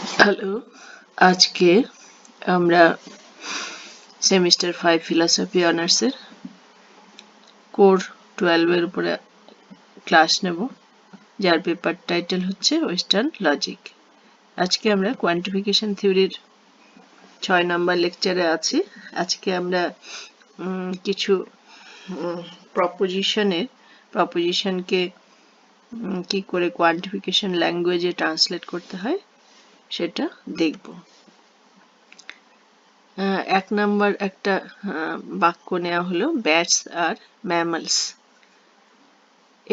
Hello, আজকে আমরা semester 5 philosophy অনার্সের কোর 12 এর উপরে ক্লাস নেব, যার পেপার টাইটেল হচ্ছে ওয়েস্টার্ন লজিক। আজকে আমরা কোয়ান্টিফিকেশন থিওরির 6 নম্বর লেকচারে আছি। আজকে আমরা কিছু প্রপোজিশনকে কি করে কোয়ান্টিফিকেশন ল্যাঙ্গুয়েজে ট্রান্সলেট করতে হয় সেটা দেখব। 1 নম্বর একটা বাক্য নেওয়া হলো, ব্যাটস আর ম্যামালস।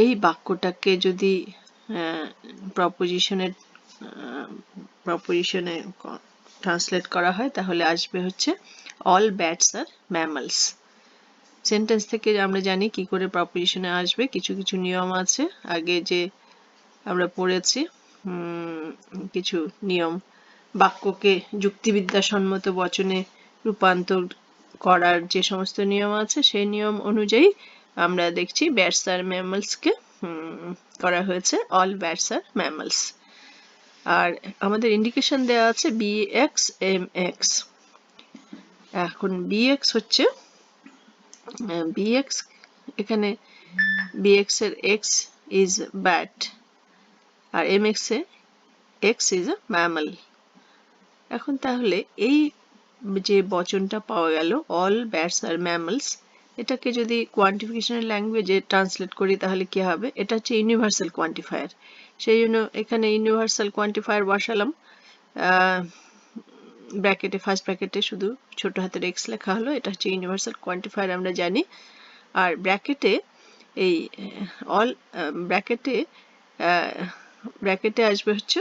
এই বাক্যটাকে যদি প্রপোজিশনে ট্রান্সলেট করা হয় তাহলে আসবে হচ্ছে অল ব্যাটস আর ম্যামালস। সেন্টেন্স থেকে আমরা জানি কি করে প্রপোজিশনে আসবে, কিছু কিছু নিয়ম আছে আগে যে আমরা পড়েছি। কিছু নিয়ম, বাক্যকে যুক্তিবিদ্যাসম্মত বচনে রূপান্তর করার যে সমস্ত নিয়ম আছে সেই নিয়ম অনুযায়ী আমরা দেখছি ব্যাটস আর ম্যামালসকে করা হয়েছে অল ব্যাটস আর ম্যামালস। আর আমাদের ইন্ডিকেশন দেওয়া আছে bx mx। এখন bx হচ্ছে bx, এখানে bx এর x is bat R mx A x is a mammal। এখন তাহলে এই যে বচনটা পাওয়া গেল অল ব্যাটস আর ম্যামালস, এটাকে যদি কোয়ান্টিফিকেশনের ল্যাঙ্গুয়েজে ট্রান্সলেট করি তাহলে কি হবে? এটা হচ্ছে ইউনিভার্সাল কোয়ান্টিফায়ার। সেই জন্য এখানে ইউনিভার্সাল কোয়ান্টিফায়ার বসালাম। ব্র্যাকেটে, ফার্স্ট ব্র্যাকেটে শুধু ছোট হাতের এক্স লেখা হলো, এটা হচ্ছে ইউনিভার্সাল কোয়ান্টিফায়ার আমরা জানি। আর ব্র্যাকেটে এই অল ব্র্যাকেটে আসবে হচ্ছে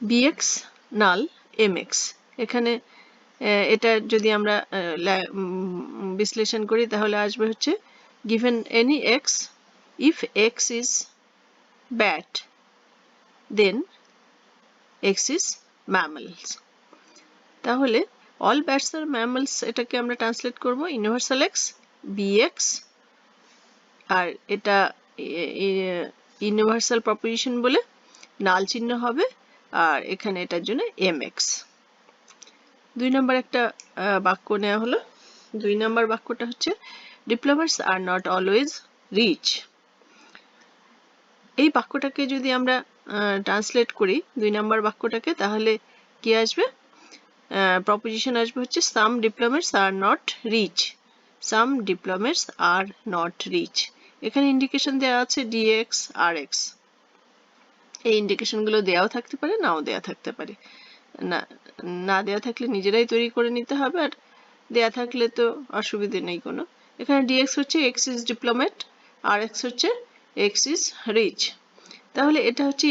bx নাল mx। এখানে এটা যদি আমরা বিশ্লেষণ করি তাহলে আসবে হচ্ছে given any x, if x is bat then x is mammals। তাহলে all bats are mammals এটাকে আমরা ট্রান্সলেট করব ইউনিভার্সাল x bx, আর এটা ইউনিভার্সাল প্রপোজিশন বলে নাল চিহ্ন হবে, আর এখানে এটার জন্য mx। 2 নম্বর একটা বাক্য নেওয়া হলো। 2 নম্বর বাক্যটা হচ্ছে ডিপ্লোমাটস আর নট অলওয়েজ রিচ। এই বাক্যটাকে যদি আমরা ট্রান্সলেট করি 2 নম্বর বাক্যটাকে, তাহলে কি আসবে? প্রপোজিশন আসবে হচ্ছে some diplomats are not rich. Some diplomats are not rich. এখানে ইন্ডিকেশন দেওয়া আছে dx rx। এই ইন্ডিকেশনগুলো দেওয়াও থাকতে পারে, নাও দেওয়া থাকতে পারে। না দেওয়া থাকলে নিজেরাই তৈরি করে নিতে হবে, আর দেওয়া থাকলে তো অসুবিধে নেই কোনো। এখানে dx হচ্ছে x is diplomat, rx হচ্ছে x is rich। তাহলে এটা হচ্ছে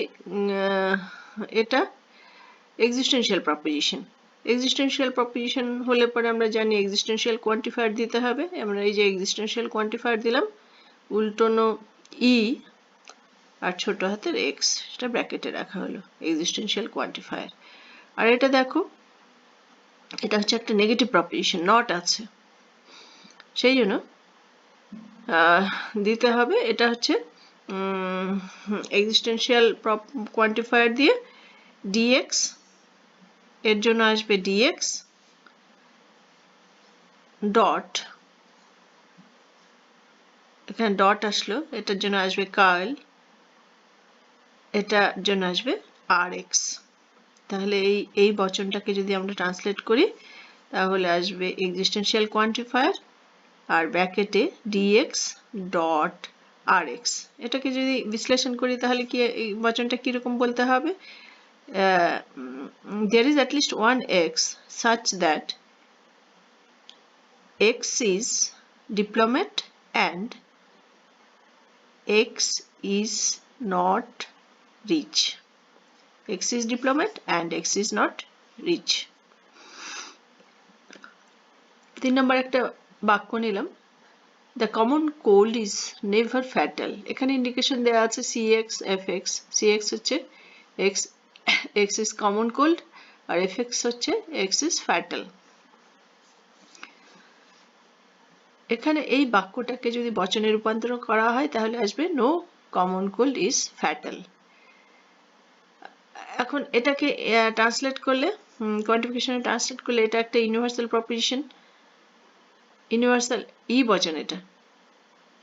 এটা এক্সিস্টেন্সিয়াল প্রপোজিশন। এক্সিস্টেন্সিয়াল প্রপোজিশন হলে পরে আমরা জানি এক্সিস্টেন্সিয়াল কোয়ান্টিফায়ার দিতে হবে। আমরা এই যে এক্সিস্টেন্সিয়াল কোয়ান্টিফায়ার দিলাম, উল্টোনো ই আর ছোট হাতের x, সেটা ব্র্যাকেটে রাখা হলো এক্সিস্টেন্সিয়াল কোয়ান্টিফায়ার। আর এটা দেখো, এটা হচ্ছে একটা নেগেটিভ প্রপোজিশন, নট আছে, সেই জন্য দিতে হবে এটা হচ্ছে এক্সিস্টেন্সিয়াল কোয়ান্টিফায়ার দিয়ে dx, এর জন্য আসবে dx ডট, এখানে ডট আসলো, এটার জন্য আসবে কার্ল, এটার জন্য আসবে rx। তাহলে এই বচনটাকে যদি আমরা ট্রান্সলেট করি তাহলে আসবে এক্সিস্টেন্সিয়াল কোয়ান্টিফায়ার আর ব্র্যাকেটে dx ডট rx। এটাকে যদি বিশ্লেষণ করি তাহলে কি এই বচনটা কিরকম বলতে হবে? there is at least one x such that x is diplomat and x is not rich। x is diplomat and x is not rich। 3 নম্বর একটা বাক্য নিলাম, the common cold is never fatal। এখানে ইন্ডিকেশন দেওয়া আছে cx fx। cx হচ্ছে x is common cold R fx হচ্ছে x is fatal। এখানে এই বাক্যটাকে যদি বচনে রূপান্তর করা হয় তাহলে আসবে no common cold is fatal। এখন এটাকে ট্রান্সলেট করলে, কোয়ান্টিফিকেশনে ট্রান্সলেট করলে এটা একটা ইউনিভার্সাল প্রপোজিশন, ইউনিভার্সাল ই বচন। এটা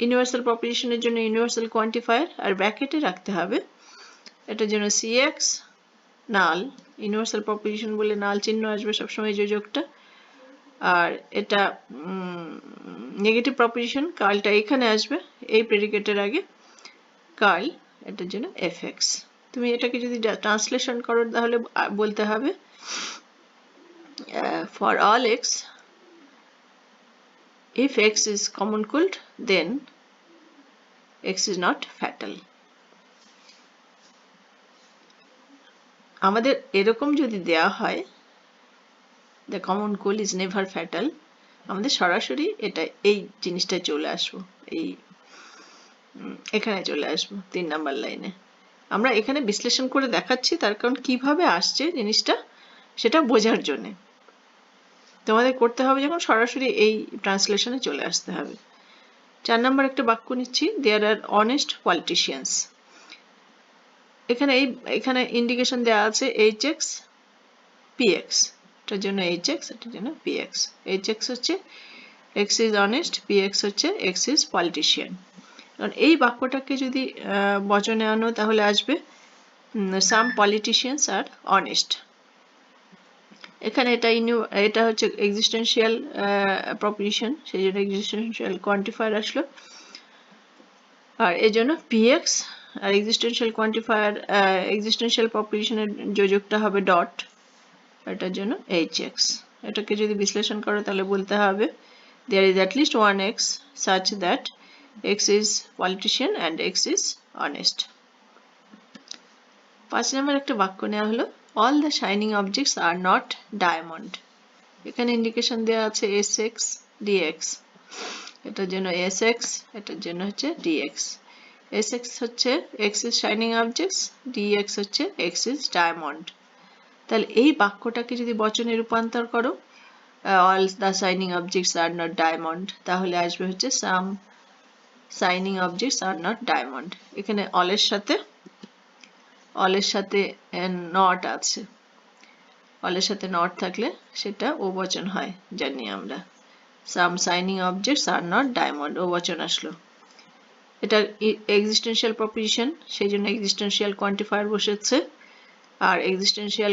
ইউনিভার্সাল প্রপোজিশনের জন্য ইউনিভার্সাল কোয়ান্টিফায়ার আর ব্র্যাকেটে রাখতে হবে, এটার জন্য সিএক্স নাল, ইউনিভার্সাল প্রপোজিশন বলে নাল চিহ্ন আসবে সবসময় যোজকটা। আর এটা নেগেটিভ প্রপোজিশন, কার্লটা এখানে আসবে এই প্রেডিকেটের আগে, কার্ল, এটার জন্য এফ এক্স। তুমি এটাকে যদি ট্রান্সলেশন করো তাহলে বলতে হবে for all x if x is common cold then x is not fatal. আমাদের এরকম যদি দেয়া হয় the common cold is never fatal, আমাদের সরাসরি এটা এই জিনিসটা চলে আসবো, এই এখানে চলে আসবো 3 নাম্বার লাইনে। আমরা এখানে বিশ্লেষণ করে দেখাচ্ছি তার কারণ কিভাবে আসছে জিনিসটা সেটা বোঝার জন্য। তোমাদের করতে হবে যখন সরাসরি এই ট্রান্সলেশনে চলে আসতে হবে। 4 নাম্বার একটা বাক্য নিচ্ছি, দেয়ার আর অনেস্ট পলিটিশিয়ানস। এখানে ইন্ডিকেশন দেওয়া আছে এইচ এক্স পি এক্স, এটার জন্য এইচ এক্স, এটার জন্য পি এক্স। এইচ এক্স হচ্ছে x is honest, P x হচ্ছে এক্স ইজ পলিটিশিয়ান। কারণ এই বাক্যটাকে যদি বচনে আনো তাহলে আসবে সাম পলিটিশিয়ানস আর অনেস্ট। এখানে এটা হচ্ছে এক্সিস্টেন্সিয়াল প্রপোজিশন, সেই জন্য এক্সিস্টেন্সিয়াল কোয়ান্টিফায়ার আসলো। আর এই জন্য পিএক্স আর এক্সিস্টেন্সিয়াল কোয়ান্টিফায়ার এক্সিস্টেন্সিয়াল প্রপোজিশনের যোজকটা হবে ডট, এটার জন্য এইচ এক্স। এটাকে যদি বিশ্লেষণ করো তাহলে বলতে হবে there is at least one x such that x is politician and x is honest. 5 নম্বর একটা বাক্য নেওয়া হলো all the shining objects are not diamond. এখানে ইন্ডিকেশন দেওয়া আছে sx dx, এটার জন্য sx, এটার জন্য হচ্ছে dx। sx হচ্ছে x is shining objects, dx হচ্ছে x is diamond। তাহলে এই বাক্যটাকে যদি বচনে রূপান্তর করো all the shining objects are not diamond, তাহলে আসবে হচ্ছে some shining objects are not diamond। এখানে all এর সাথে not আছে, all এর সাথে not থাকলে সেটা ও বচন হয়, জানি আমরা। some shining objects are not diamond, ও বচন আসলো। এটা এক্সিস্টেন্সিয়াল প্রপোজিশন, সেই জন্য এক্সিস্টেন্সিয়াল কোয়ান্টিফায়ার বসেছে। আর এক্সিস্টেন্সিয়াল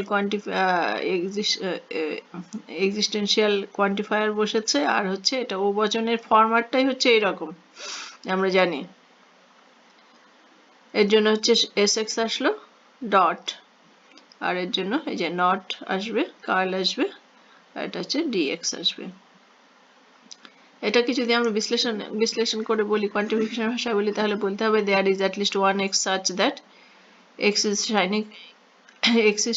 কোয়ান্টিফায়ার বসেছে, আর হচ্ছে এটা ও বচনের ফরম্যাটটাই হচ্ছে এইরকম আমরা জানি। এর জন্য হচ্ছে sx আসলো ডট, আর এর জন্য এই যে নট আসবে, কার্ল আসবে, আর এটা হচ্ছে dx আসবে। এটাকে যদি আমরা বিশ্লেষণ করে বলি, কোয়ান্টিফিকেশন ভাষায় বলি, তাহলে বলতে হবে there is at least one x such that x is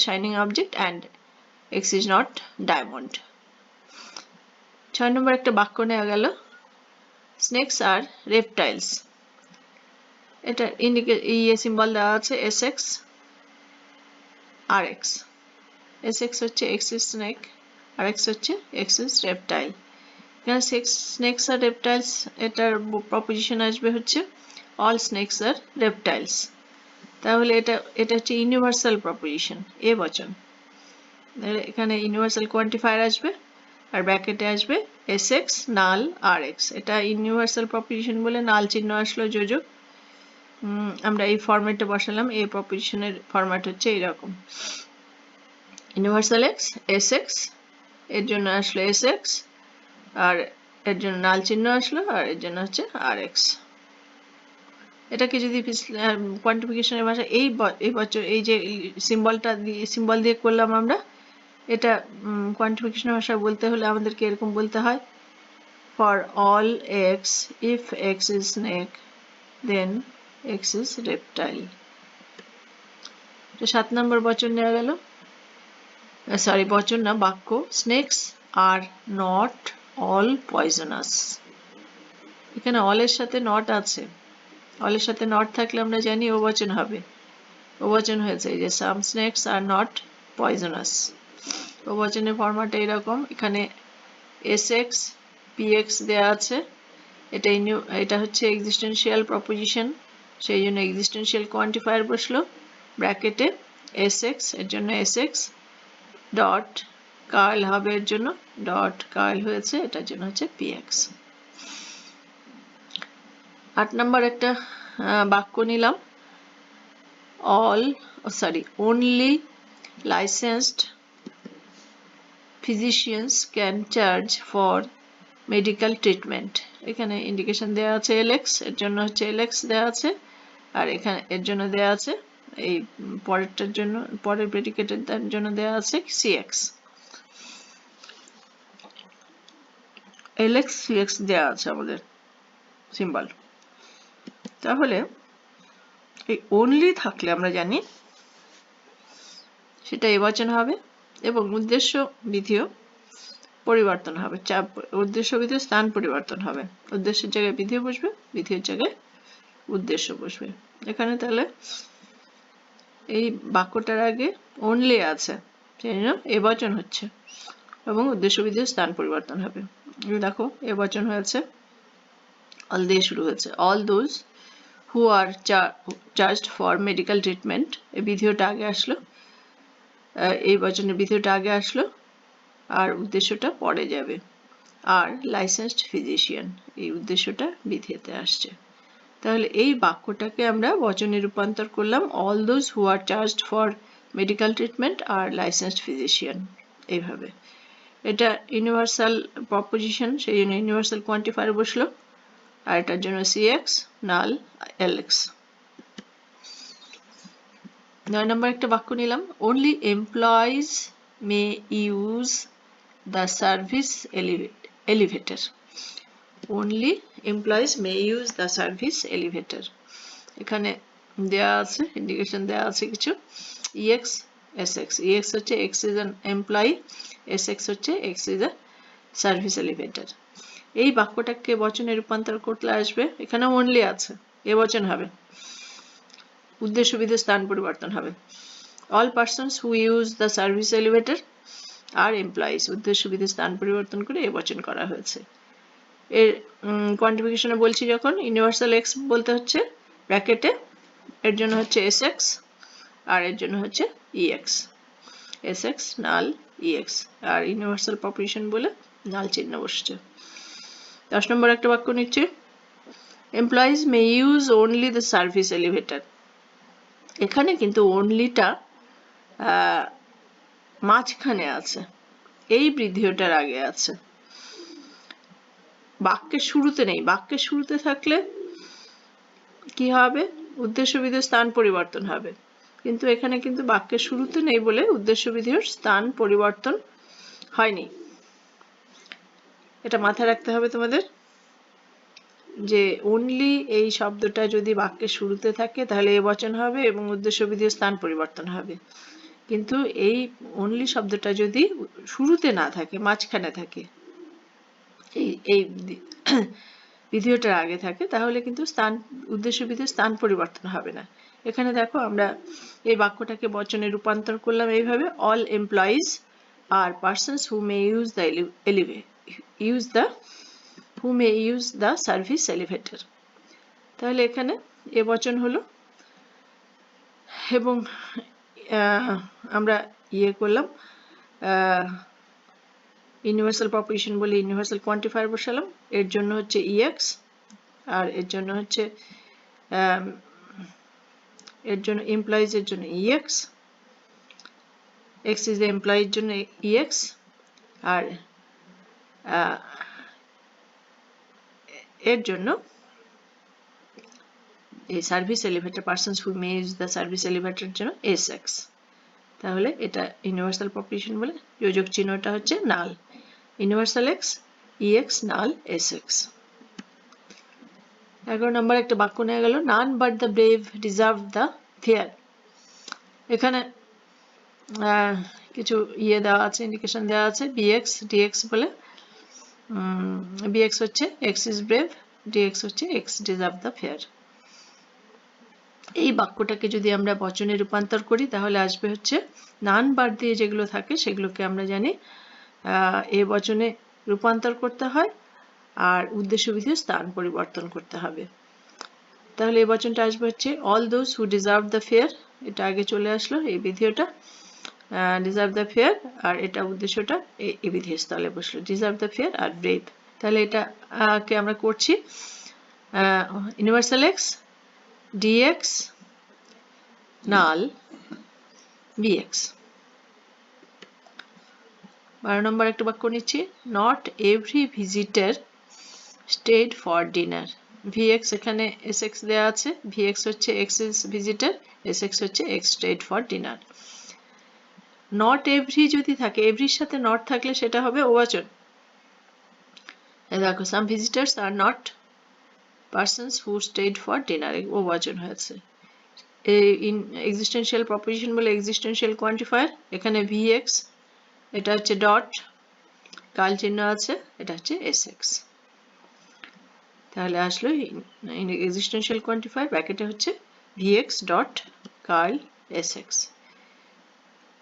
shining object and x is not diamond. 6 নম্বর একটা বাক্য নেওয়া গেল snakes are reptiles. এটা সিম্বল দেওয়া আছে sx rx, sx হচ্ছে x is snake, rx হচ্ছে x is reptile। এখানে snakes are reptiles, এটার প্রপোজিশন আসবে হচ্ছে all snakes are reptiles। তাহলে এটা হচ্ছে ইউনিভার্সাল প্রপোজিশন, এ বচন। এখানে ইউনিভার্সাল কোয়ান্টিফায়ার আসবে আর ব্র্যাকেটে আসবে sx নাল rx। এটা ইউনিভার্সাল প্রপোজিশন বলে নাল চিহ্ন আসলো যোজক। আমরা এই ফরম্যাটে বসালাম, এই প্রপোজিশনের ফরম্যাট হচ্ছে এইরকম, ইউনিভার্সাল x sx, এর জন্য আসলো sx, আর এর জন্য নাল চিহ্ন আসলো, আর এর জন্য হচ্ছে rx। এটাকে যদি কোয়ান্টিফিকেশনের ভাষা এই যে সিম্বল দিয়ে করলাম আমরা, এটা কোয়ান্টিফিকেশনের ভাষায় বলতে হলে আমাদেরকে এরকম বলতে হয় for all x if x is snake then x is reptile। তো 7 নম্বর বচন নেওয়া গেল, সরি বচন না, বাক্য snakes are not all poisonous। এখানে all এর সাথে not আছে, all এর সাথে not থাকলে আমরা জানি ও বচন হবে, ও বচন হয়েছে যে some snakes are not poisonous। ও বচনের ফরম্যাট এইরকম, এখানে sx px দেয়া আছে, এটা হচ্ছে এক্সিস্টেন্সিয়াল প্রপোজিশন, সেই জন্য এক্সিস্টেন্সিয়াল কোয়ান্টিফায়ার বসলো ব্র্যাকেটে এসএক্স, এর জন্য এসএক্স ডট কার্ল হবে, এর জন্য ডট কার্ল হয়েছে, এটার জন্য হচ্ছে পিএক্স। 8 নম্বর একটা বাক্য নিলাম, only licensed physicians can charge for medical treatment। এখানে ইন্ডিকেশন দেওয়া আছে এলএক্স, এর জন্য হচ্ছে এলএক্স দেওয়া আছে, আর এখানে এর জন্য দেওয়া আছে এই পরেরটার জন্য, পরের প্রেডিকেটের জন্য দেওয়া আছে সিএক্স। এলএক্স সিএক্স দেওয়া আছে আমাদের সিম্বল। তাহলে এই অনলি থাকলে আমরা জানি সেটা এবচন হবে এবং উদ্দেশ্য বিধিও পরিবর্তন হবে, উদ্দেশ্য বিধির স্থান পরিবর্তন হবে, উদ্দেশ্যের জায়গায় বিধিও বসবে, বিধির জায়গায় উদ্দেশ্য বসবে। এখানে তাহলে এই বাক্যটার আগে অনলি আছে, সেই জন্য এবচন হচ্ছে এবং উদ্দেশ্য বিধির স্থান পরিবর্তন হবে। দেখো এবচন হয়েছে, অল দিয়ে শুরু হয়েছে, all those who are charged for medical treatment, এই বিধিটা আগে আসলো, এই বচনের বিধিটা আগে আসলো আর উদ্দেশ্যটা পরে যাবে, আর লাইসেন্সড ফিজিশিয়ান এই উদ্দেশ্যটা বিধিতে আসছে। তাহলে এই বাক্যটাকে আমরা বচনে রূপান্তর করলাম, all those who are charged for medical treatment are licensed physician, এইভাবে। এটা ইউনিভার্সাল প্রপোজিশন, সেই জন্য ইউনিভার্সাল কোয়ান্টিফায়ার বসলো, আর এটার জন্য সিএক্স নাল এলএক্স। 9 নম্বর একটা বাক্য নিলাম, only employees may use the service elevator। only employees may use the service elevator। এখানে দেয়া আছে ইন্ডিকেশন দেয়া আছে কিছু, ex sx, ex হচ্ছে x is an employee, sx হচ্ছে x is a service elevator। এই বাক্যটাকে বচনে রূপান্তর করতে আসবে, এখানে only আছে, এবচন হবে, উদ্দেশ্য বিধির স্থান পরিবর্তন হবে। all persons who use the service elevator are employees, উদ্দেশ্য বিধির স্থান পরিবর্তন করে এবচন করা হয়েছে। এর কোয়ান্টিফিকেশনে বলছি যখন, ইউনিভার্সাল এক্স বলতে হচ্ছে ব্র্যাকেটে, এর জন্য হচ্ছে এসএক্স আর এর জন্য হচ্ছে ইএক্স, এসএক্স নাল ইএক্স, আর ইউনিভার্সাল প্রপোজিশন বলে নাল চিহ্ন বসছে। 10 নম্বর একটা বাক্য নিচ্ছে, employees may use only the service elevator. এখানে কিন্তু অনলিটা মাঝখানে আছে, এই বৃদ্ধিটার আগে আছে, বাক্যের শুরুতে নেই। বাক্যের শুরুতে থাকলে কি হবে, উদ্দেশ্য বিধির স্থান পরিবর্তন হবে, কিন্তু এখানে কিন্তু বাক্যের শুরুতে নেই বলে উদ্দেশ্য বিধির স্থান পরিবর্তন হয়নি। এটা মাথায় রাখতে হবে তোমাদের, যে অনলি এই শব্দটা যদি বাক্যের শুরুতে থাকে তাহলে এবচন হবে এবং উদ্দেশ্য বিধির স্থান পরিবর্তন হবে, কিন্তু এই অনলি শব্দটা যদি শুরুতে না থাকে, মাঝখানে থাকে, এই বিধিটার আগে থাকে, তাহলে কিন্তু উদ্দেশ্য বিধির স্থান পরিবর্তন হবে না। এখানে দেখো আমরা এই বাক্যটাকে বচনে রূপান্তর করলাম এইভাবে, all employees are persons who may use the service elevator. তাহলে এখানে এবচন হলো এবং আমরা করলাম ইউনিভার্সাল প্রপোজিশন বলে ইউনিভার্সাল কোয়ান্টিফায়ার বসালাম, এর জন্য হচ্ছে ইএক্স আর এর জন্য হচ্ছে এর জন্য এমপ্লয়িজ এর জন্য ইএক্স, এক্স ইজ এমপ্লয়ির জন্য ইএক্স, আর এর জন্য এই service elevator, persons who may use the service এলিভেটরের জন্য এসএক্স। তাহলে এটা ইউনিভার্সাল প্রপোজিশন বলে যোজক চিহ্নটা হচ্ছে নাল, ইউনিভার্সাল এক্স ইএক্স নাল এসএক্স। 11 নম্বর একটা বাক্য নিয়ে গেল, none but the brave deserve the fear। এখানে কিছু দেওয়া আছে, ইন্ডিকেশন দেওয়া আছে, বিএক্স ডিএক্স বলে, বিএক্স হচ্ছে এক্স ইজ ব্রেভ, ডিএক্স হচ্ছে এক্স ডিজার্ভ দ্য ফেয়ার। এই বাক্যটাকে যদি আমরা বচনে রূপান্তর করি তাহলে আসবে হচ্ছে, নান বাদ দিয়ে যেগুলো থাকে সেগুলোকে আমরা জানি এ বচনে রূপান্তর করতে হয় আর উদ্দেশ্য বিধির স্থান পরিবর্তন করতে হবে। তাহলে এই বচনটা আসবে হচ্ছে, all those who deserve the fair এটা আগে চলে আসলো এই বিধিটা, ডিজার্ভ দ্য ফেয়ার, আর এটা উদ্দেশ্যটা এই বিধির স্থলে বসলো, ডিজার্ভ দ্য ফেয়ার আর ব্রেভ। তাহলে এটা কে আমরা করছি universal x D x null B x. 12 number একটা বাক্য নিচ্ছি, not every visitor stayed for dinner. V x এখানে এসএক্স দেওয়া আছে, ভিএক্স হচ্ছে এক্স ইজ ভিজিটার, এসএক্স হচ্ছে x stayed for dinner. Not every যদি থাকে, এভরির সাথে নট থাকলে সেটা হবে ওভাচন। দেখো some visitors are not persons who stayed for dinner, ওভাচন হয়েছে। এক্সিস্টেন্সিয়াল প্রপোজিশন বলে এক্সিস্টেন্সিয়াল কোয়ান্টিফায়ার, এখানে ভিএক্স, এটা হচ্ছে ডট, কাল চিহ্ন আছে, এটা হচ্ছে এসএক্স। তাহলে আসলো এক্সিস্টেন্সিয়াল কোয়ান্টিফায়ার ব্র্যাকেটে হচ্ছে ভিএক্স ডট কার্ল এসএক্স।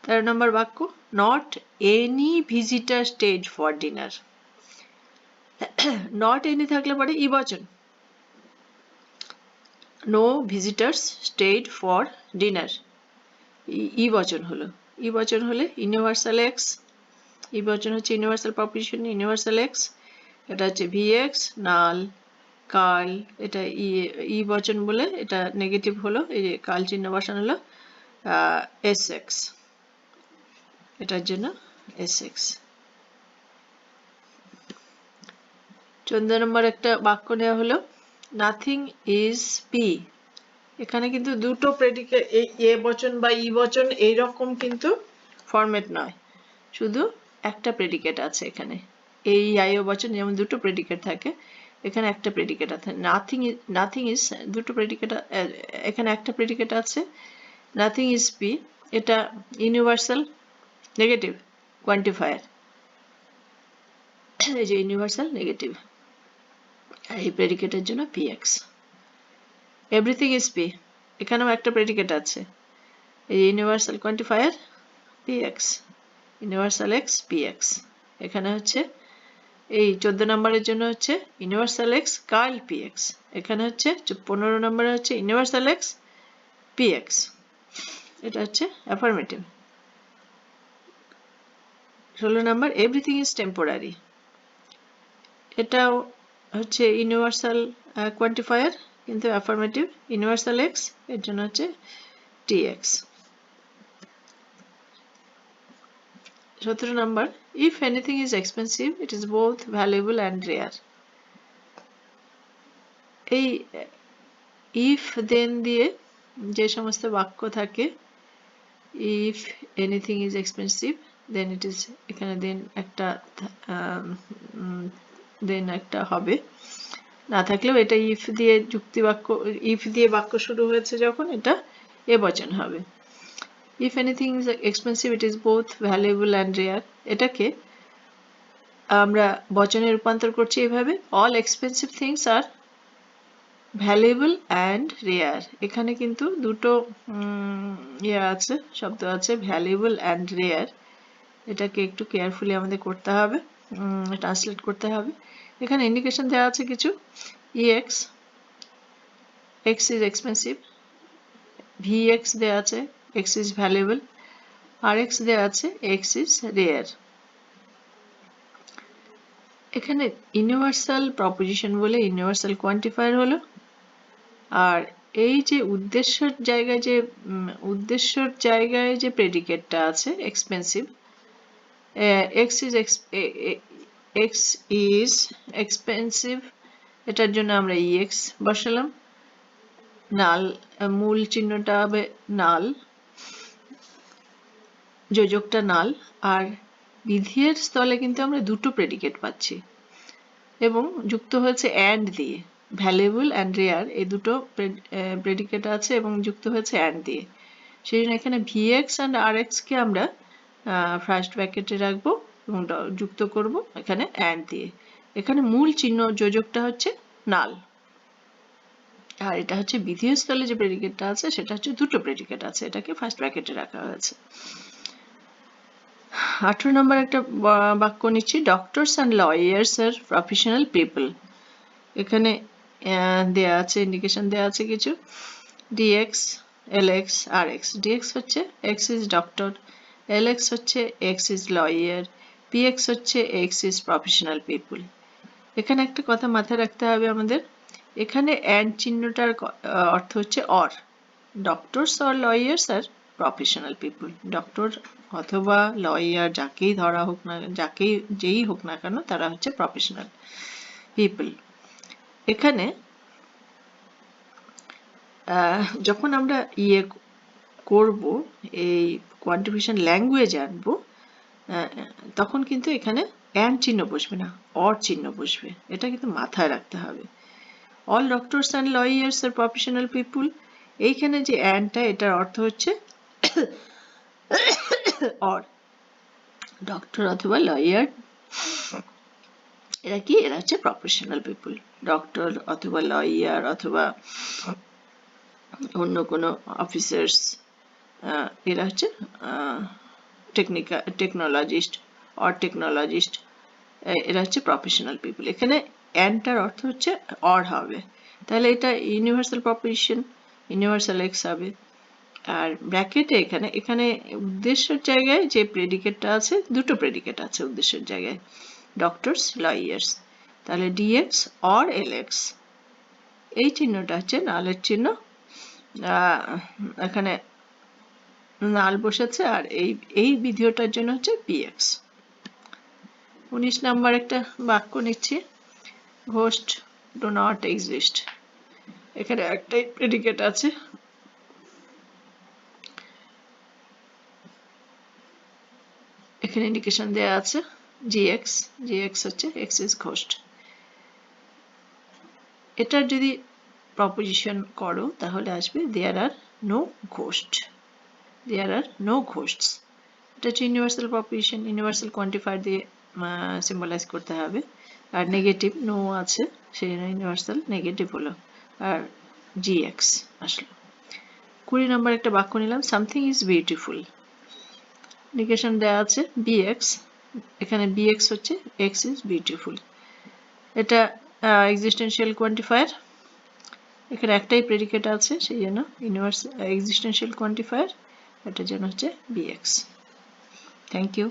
13 নম্বর বাক্য, not any visitor stayed for dinner. Not any থাকলে পরে ই বচন, no visitors stayed for dinner, E বচন হলো। ই বচন হলে ইউনিভার্সাল এক্স, ই বচন হচ্ছে ইউনিভার্সাল প্রপোজিশন ইউনিভার্সাল এক্স, এটা হচ্ছে ভিএক্স নাল কার্ল, এটা ই বচন বলে এটা নেগেটিভ হলো, এই যে কার্ল চিহ্ন বসানো হলো এসএক্স, এটার জন্য এসএক্স। 14 নম্বর একটা বাক্য নেওয়া হলো, নাথিং ইজ পি। এখানে কিন্তু দুটো প্রেডিকেট, এই এ বচন বা ই বচন এইরকম কিন্তু ফরম্যাট নয়, শুধু একটা প্রেডিকেট আছে এখানে। এই আইও বচন যেমন দুটো প্রেডিকেট থাকে, এখানে একটা প্রেডিকেট আছে। নাথিং ইজ দুটো প্রেডিকেট, এখানে একটা প্রেডিকেট আছে। নাথিং ইজ পি, এটা ইউনিভার্সাল নেগেটিভ কোয়ান্টিফায়ার, এই যে ইউনিভার্সাল নেগেটিভ, আর এই প্রেডিকেটের জন্য পিএক্স। এভরিথিং ইজ পি, এখানেও একটা প্রেডিকেট আছে, এই universal quantifier PX, universal x PX. এখানে হচ্ছে এই 14 নম্বরের জন্য হচ্ছে ইউনিভার্সাল এক্স কার্ল পিএক্স, এখানে হচ্ছে 15 নম্বরে হচ্ছে ইউনিভার্সাল এক্স পিএক্স, এটা হচ্ছে affirmative. 16 number, everything is temporary, এটাও হচ্ছে ইউনিভার্সাল কোয়ান্টিফায়ার কিন্তু অ্যাফার্মেটিভ, ইউনিভার্সাল এক্স, এর জন্য হচ্ছে TX. 17 number, if anything is expensive it is both valuable and rare। এই if then দিয়ে যে সমস্ত বাক্য থাকে, if anything is expensive then it is, এখানে then একটা হবে, না থাকলেও এটা if দিয়ে যুক্তি বাক্য, if দিয়ে বাক্য শুরু হয়েছে যখন, এটা এ বচন হবে। if anything is expensive it is both valuable and rare, এটাকে আমরা বচনে রূপান্তর করছি এভাবে, all expensive things are valuable and rare। এখানে কিন্তু দুটো আছে, শব্দ আছে valuable and rare, এটাকে একটু কেয়ারফুলি আমাদের করতে হবে, ট্রান্সলেট করতে হবে। এখানে ইন্ডিকেশন দেওয়া আছে কিছু, ex, x is expensive, vx দেওয়া আছে x is valuable, rx দেওয়া আছে x is rare। এখানে ইউনিভার্সাল প্রপোজিশন বলে ইউনিভার্সাল কোয়ান্টিফায়ার হলো, আর এই যে উদ্দেশ্যের জায়গায় যে প্রেডিকেটটা আছে এক্সপেন্সিভ, x is expensive, এটার জন্য আমরা ex বসালাম, নাল মূল চিহ্নটা হবে নাল, যোজকটা নাল, আর বিধির স্থলে কিন্তু আমরা দুটো প্রেডিকেট পাচ্ছি এবং যুক্ত হয়েছে and দিয়ে, ভ্যালুয়েবল অ্যান্ড রেয়ার এই দুটো প্রেডিকেট আছে এবং যুক্ত হয়েছে and দিয়ে, সেই জন্য এখানে vx and rx কে আমরা ফার্স্ট ব্র্যাকেটে রাখবো এবং যুক্ত করব এখানে and দিয়ে। এখানে মূল চিহ্ন যোজকটা হচ্ছে নাল, আর এটা হচ্ছে বিধির স্থলে যে প্রেডিকেটটা আছে সেটা হচ্ছে দুটো প্রেডিকেট আছে, এটাকে ফার্স্ট ব্র্যাকেটে রাখা হয়েছে। 18 নম্বর একটা বাক্য নিচ্ছি, doctors and lawyers R professional people. এখানে দেয়া আছে ইন্ডিকেশন দেয়া আছে কিছু, dx lx rx, dx হচ্ছে x is doctor, lx হচ্ছে x is lawyer, px হচ্ছে x is professional people। এখানে একটা কথা মাথায় রাখতে হবে আমাদের, এখানে and চিহ্নটার অর্থ হচ্ছে or, doctors or lawyers are professional people, doctor অথবা লয়ার যাকেই ধরা হোক না, যেই হোক না কেন তারা হচ্ছে প্রফেশনাল পিপল। এখানে যখন আমরা করব এই কোয়ান্টিফিকেশন ল্যাঙ্গুয়েজ আনবো, তখন কিন্তু এখানে অ্যান্ড চিহ্ন বসবে না, অর চিহ্ন বসবে, এটা কিন্তু মাথায় রাখতে হবে। All doctors and lawyers R professional people, এইখানে যে অ্যান্ডটা এটার অর্থ হচ্ছে অর, ডক্টর অথবা লয়ার এরা কি, এরা হচ্ছে প্রফেশনাল পিপুল। ডক্টর অথবা লয়ার অথবা অন্য কোনো অফিসার্স, এরা হচ্ছে টেকনোলজিস্ট অর টেকনোলজিস্ট, এরা হচ্ছে প্রফেশনাল পিপল। এখানে অ্যান্ডটার অর্থ হচ্ছে অর হবে, তাহলে এটা ইউনিভার্সাল প্রপোজিশন, ইউনিভার্সাল এক্স হবে। আর ব্র্যাকেটে এখানে উদ্দেশ্যের জায়গায় যে প্রেডিকেটটা আছে, দুটো প্রেডিকেট আছে উদ্দেশ্যের জায়গায়, ডক্টরস লয়ার্স, তাহলে ডিএক্স অর এলএক্স। এই চিহ্নটা হচ্ছে নালের চিহ্ন, এখানে নাল বসেছে, আর এই ভিডিওটার জন্য হচ্ছে পিএক্স। 19 নাম্বার একটা বাক্য নিচ্ছি, ঘোস্ট ডু নট এক্সিস্ট। এখানে একটাই প্রেডিকেট আছে, এখানে ইন্ডিকেশন দেয়া আছে জিএক্স, জিএক্স হচ্ছে এক্স ইজ ঘোস্ট। এটার যদি প্রপোজিশন করো তাহলে আসবে দেয়ার আর নো ঘোস্ট, দেয়ার আর নো ঘোস্টস। এটা হচ্ছে ইউনিভার্সাল প্রপোজিশন, ইউনিভার্সাল কোয়ান্টিফায়ার দিয়ে সিম্বলাইজ করতে হবে। আর নেগেটিভ নো আছে, সেই জন্য ইউনিভার্সাল নেগেটিভ হলো, আর জিএক্স আসলো। 20 নম্বর একটা বাক্য নিলাম, সামথিং ইজ বিউটিফুল। ইন্ডিকেশন দেওয়া আছে বিএক্স, এখানে বিএক্স হচ্ছে এক্স ইজ বিউটিফুল। এটা এক্সিস্টেন্সিয়াল কোয়ান্টিফায়ার, এখানে একটাই প্রেডিকেট আছে, সেই জন্য ইউনিভার্সাল এক্সিস্টেন্সিয়াল কোয়ান্টিফায়ার, এটার জন্য হচ্ছে বিএক্স। Thank you.